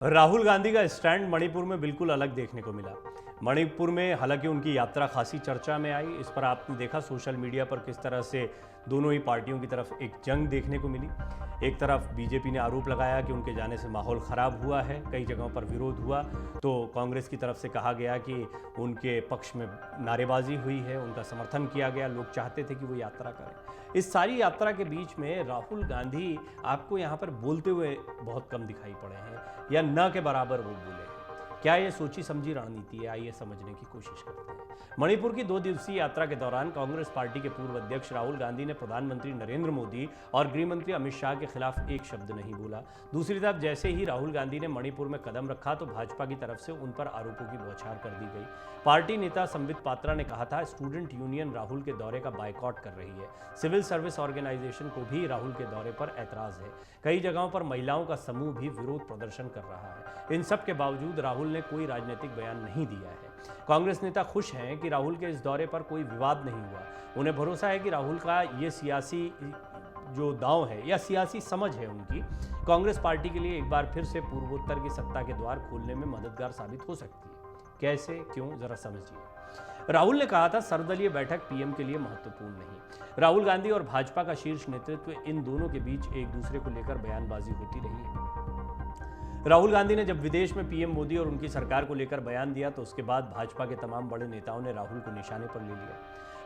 राहुल गांधी का स्टैंड मणिपुर में बिल्कुल अलग देखने को मिला। मणिपुर में हालांकि उनकी यात्रा खासी चर्चा में आई। इस पर आपने देखा सोशल मीडिया पर किस तरह से दोनों ही पार्टियों की तरफ एक जंग देखने को मिली। एक तरफ बीजेपी ने आरोप लगाया कि उनके जाने से माहौल ख़राब हुआ है, कई जगहों पर विरोध हुआ, तो कांग्रेस की तरफ से कहा गया कि उनके पक्ष में नारेबाजी हुई है, उनका समर्थन किया गया, लोग चाहते थे कि वो यात्रा करें। इस सारी यात्रा के बीच में राहुल गांधी आपको यहाँ पर बोलते हुए बहुत कम दिखाई पड़े हैं या न के बराबर वो बोले हैं। क्या ये सोची समझी रणनीति है? आइए समझने की कोशिश करते हैं। मणिपुर की 2 दिवसीय यात्रा के दौरान कांग्रेस पार्टी के पूर्व अध्यक्ष राहुल गांधी ने प्रधानमंत्री नरेंद्र मोदी और गृह मंत्री अमित शाह के खिलाफ एक शब्द नहीं बोला। दूसरी तरफ जैसे ही राहुल गांधी ने मणिपुर में कदम रखा तो भाजपा की तरफ से उन पर आरोपों की बौछार कर दी गई। पार्टी नेता संबित पात्रा ने कहा था, स्टूडेंट यूनियन राहुल के दौरे का बायकॉट कर रही है। सिविल सर्विस ऑर्गेनाइजेशन को भी राहुल के दौरे पर ऐतराज है। कई जगहों पर महिलाओं का समूह भी विरोध प्रदर्शन कर रहा है। इन सब के बावजूद राहुल ने कोई राजनीतिक बयान नहीं दिया है। कांग्रेस नेता खुश हैं कि राहुल के इस दौरे पर कोई विवाद नहीं हुआ। उन्हें भरोसा है कि राहुल का ये सियासी जो दांव है या सियासी समझ है उनकी, कांग्रेस पार्टी के लिए एक बार फिर से पूर्वोत्तर की सत्ता के द्वार खोलने में मददगार साबित हो सकती है। कैसे, क्यों, जरा समझिए। राहुल ने कहा था, सर्वदलीय बैठक पीएम के लिए महत्वपूर्ण नहीं। राहुल गांधी और भाजपा का शीर्ष नेतृत्व, इन दोनों के बीच एक दूसरे को लेकर बयानबाजी होती रही है। राहुल गांधी ने जब विदेश में पीएम मोदी और उनकी सरकार को लेकर बयान दिया तो उसके बाद भाजपा के तमाम बड़े नेताओं ने राहुल को निशाने पर ले लिया।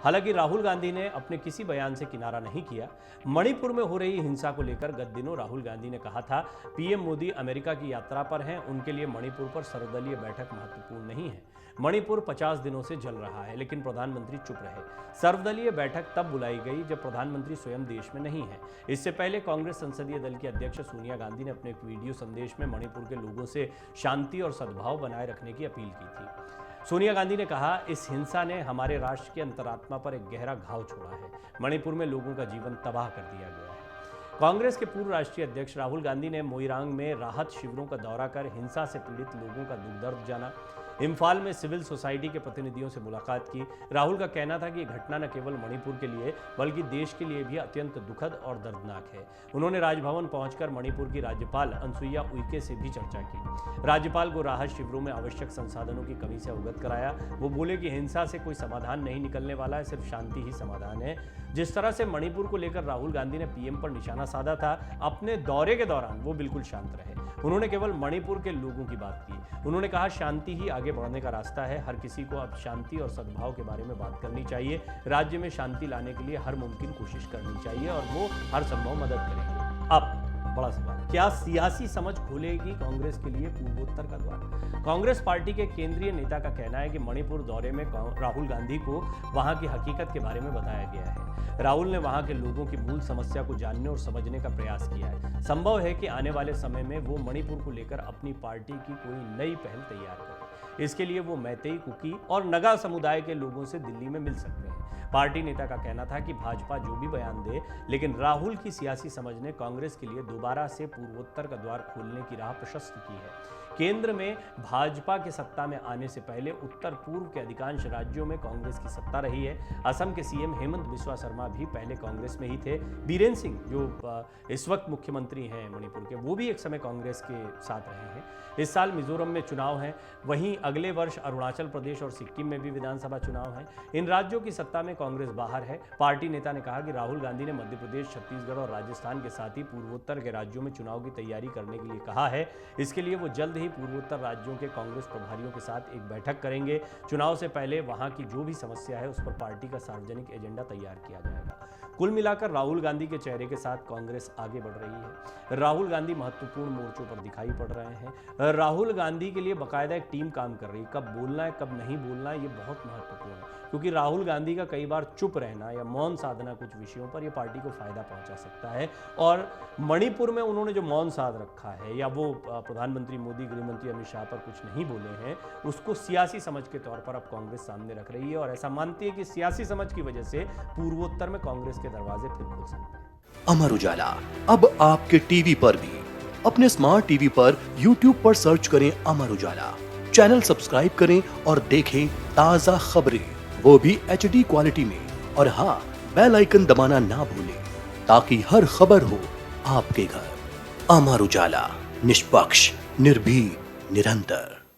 हालांकि राहुल गांधी ने अपने किसी बयान से किनारा नहीं किया। मणिपुर में हो रही हिंसा को लेकर गत दिनों राहुल गांधी ने कहा था, पीएम मोदी अमेरिका की यात्रा पर हैं, उनके लिए मणिपुर पर सर्वदलीय बैठक महत्वपूर्ण नहीं है। मणिपुर 50 दिनों से जल रहा है, लेकिन प्रधानमंत्री चुप रहे। सर्वदलीय बैठक तब बुलाई गई जब प्रधानमंत्री स्वयं देश में नहीं है। इससे पहले कांग्रेस संसदीय दल की अध्यक्ष सोनिया गांधी ने अपने एक वीडियो संदेश में मणिपुर के लोगों से शांति और सद्भाव बनाए रखने की अपील की थी। सोनिया गांधी ने कहा, इस हिंसा ने हमारे राष्ट्र की अंतरात्मा पर एक गहरा घाव छोड़ा है। मणिपुर में लोगों का जीवन तबाह कर दिया गया है। कांग्रेस के पूर्व राष्ट्रीय अध्यक्ष राहुल गांधी ने मोइरांग में राहत शिविरों का दौरा कर हिंसा से पीड़ित लोगों का दुख दर्द जाना। इम्फाल में सिविल सोसाइटी के प्रतिनिधियों से मुलाकात की। राहुल का कहना था कि ये घटना न केवल मणिपुर के लिए बल्कि देश के लिए भी अत्यंत दुखद और दर्दनाक है। उन्होंने राजभवन पहुंचकर मणिपुर की राज्यपाल अनसुईया उइके से भी चर्चा की। राज्यपाल को राहत शिविरों में आवश्यक संसाधनों की कमी से अवगत कराया। वो बोले कि हिंसा से कोई समाधान नहीं निकलने वाला है, सिर्फ शांति ही समाधान है। जिस तरह से मणिपुर को लेकर राहुल गांधी ने पीएम पर निशाना साधा था, अपने दौरे के दौरान वो बिल्कुल शांत रहे। उन्होंने केवल मणिपुर के लोगों की बात की। उन्होंने कहा, शांति ही आगे बढ़ने का रास्ता है। हर किसी को अब शांति और सद्भाव के बारे में बात करनी चाहिए। राज्य में शांति लाने के लिए हर मुमकिन कोशिश करनी चाहिए और वो हर संभव मदद करेंगे। अब बड़ा सवाल, क्या सियासी समझ खोलेगी कांग्रेस के लिए पूर्वोत्तर का द्वार? कांग्रेस पार्टी के केंद्रीय नेता का कहना है कि मणिपुर दौरे में राहुल गांधी को वहां की हकीकत के बारे में बताया गया है। राहुल ने वहां के लोगों की मूल समस्या को जानने और समझने का प्रयास किया है। संभव है कि आने वाले समय में वो मणिपुर को लेकर अपनी पार्टी की कोई नई पहल तैयार करे। इसके लिए वो मैतेई, कुकी और नगा समुदाय के लोगों से दिल्ली में मिल सकते हैं। पार्टी नेता का कहना था कि भाजपा जो भी बयान दे, लेकिन राहुल की सियासी समझ ने कांग्रेस के लिए दोबारा से पूर्वोत्तर का द्वार खोलने की राह प्रशस्त की है। केंद्र में भाजपा के सत्ता में आने से पहले उत्तर पूर्व के अधिकांश राज्यों में कांग्रेस की सत्ता रही है। असम के सीएम हेमंत बिस्वा शर्मा भी पहले कांग्रेस में ही थे। बीरेन सिंह जो इस वक्त मुख्यमंत्री हैं मणिपुर के, वो भी एक समय कांग्रेस के साथ रहे हैं। इस साल मिजोरम में चुनाव हैं, वहीं अगले वर्ष अरुणाचल प्रदेश और सिक्किम में भी विधानसभा चुनाव हैं। इन राज्यों की सत्ता में कांग्रेस बाहर है। पार्टी नेता ने कहा कि राहुल गांधी ने मध्य प्रदेश, छत्तीसगढ़ और राजस्थान के साथ ही पूर्वोत्तर के राज्यों में चुनाव की तैयारी करने के लिए कहा है। इसके लिए वो जल्द ही पूर्वोत्तर राज्यों के कांग्रेस प्रभारियों के साथ एक बैठक करेंगे। चुनाव से पहले वहां की जो भी समस्या है उस पर पार्टी का सार्वजनिक एजेंडा तैयार किया जाएगा। कुल मिलाकर राहुल गांधी के चेहरे के साथ कांग्रेस आगे बढ़ रही है। राहुल गांधी महत्वपूर्ण मोर्चों पर दिखाई पड़ रहे हैं। राहुल गांधी के लिए बाकायदा एक टीम काम कर रही है। कब बोलना है, कब नहीं बोलना है, ये बहुत महत्वपूर्ण है, क्योंकि राहुल गांधी का कई बार चुप रहना या मौन साधना कुछ विषयों पर, यह पार्टी को फायदा पहुंचा सकता है। और मणिपुर में उन्होंने जो मौन साध रखा है या वो प्रधानमंत्री मोदी, गृह मंत्री अमित शाह पर कुछ नहीं बोले हैं, उसको सियासी समझ के तौर पर अब कांग्रेस सामने रख रही है और ऐसा मानती है कि सियासी समझ की वजह से पूर्वोत्तर में कांग्रेस के दरवाजे फिर खुल सकते हैं। अमर उजाला अब आपके टीवी पर भी। अपने स्मार्ट टीवी पर YouTube पर सर्च करें अमर उजाला, चैनल सब्सक्राइब करें और देखें ताजा खबरें, वो भी HD क्वालिटी में। और हाँ, बेल आइकन दबाना ना भूलें ताकि हर खबर हो आपके घर। अमर उजाला, निष्पक्ष, निर्भीक, निरंतर।